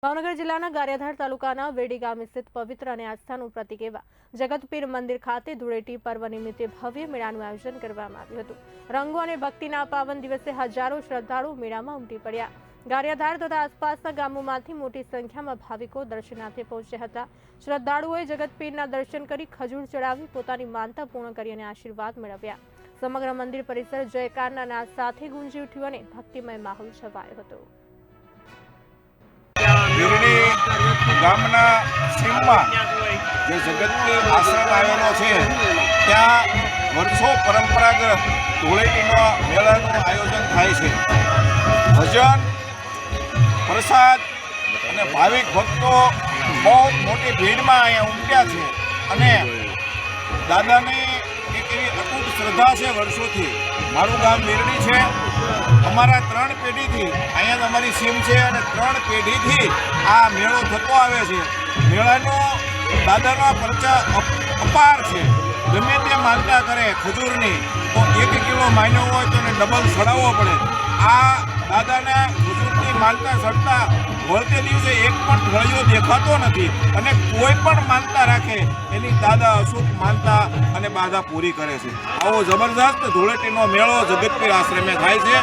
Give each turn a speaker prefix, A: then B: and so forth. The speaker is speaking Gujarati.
A: ભાવનગર જિલ્લાના ગારિયાધાર તાલુકાના વેડી ગામ સ્થિત પવિત્ર અને આસ્થાનું પ્રતીક એવા જગતપીર મંદિર ખાતે ધૂળેટી પર્વ નિમિત્તે ભવ્ય મેળાનું આયોજન કરવામાં આવ્યું હતું। રંગો અને ભક્તિના પાવન દિવસે હજારો શ્રદ્ધાળુઓ મેળામાં ઉમટી પડ્યા। ગારિયાધાર તથા આસપાસના ગામોમાંથી મોટી સંખ્યામાં ભાવિકો દર્શનાર્થે પહોંચ્યા હતા। શ્રદ્ધાળુઓએ જગતપીરના દર્શન કરી ખજૂર ચડાવી પોતાની માનતા પૂર્ણ કરી અને આશીર્વાદ મેળવ્યા। સમગ્ર મંદિર પરિસર જયકારના નાદ સાથે ગુંજી ઉઠ્યું અને ભક્તિમય માહોલ છવાયો હતો।
B: વીરડી ગામના સીમમાં જે જગતપીર આશ્રમ આવેલો છે ત્યાં વર્ષો પરંપરાગત ધૂળેટીનો મેળાનું આયોજન થાય છે। ભજન, પ્રસાદ અને ભાવિક ભક્તો બહુ મોટી ભીડમાં અહીંયા ઉમટ્યા છે અને દાદાની એક એવી અતૂટ શ્રદ્ધા છે વર્ષોથી। મારું ગામ વીરડી છે। અમારા 3 પેઢીથી અહીંયા અમારી સીમ છે અને 3 પેઢીથી આ મેળો થતો આવે છે। મેળાનો દાદાના પરચા અપાર છે। ગમે તે માનતા કરે ખજૂરની તો 1 કિલો માન્યો હોય તો એને ડબલ ચડાવવો પડે। આ દાદાના ખજૂરની માનતા ચડતા વળતે દિવસે એક પણ ઢળિયો દેખાતો નથી અને કોઈ પણ માનતા રાખે એની દાદા અશુભ માનતા અને બાધા પૂરી કરે છે। આવો જબરદસ્ત ધૂળેટીનો મેળો જગતપીર આશ્રમે થાય છે।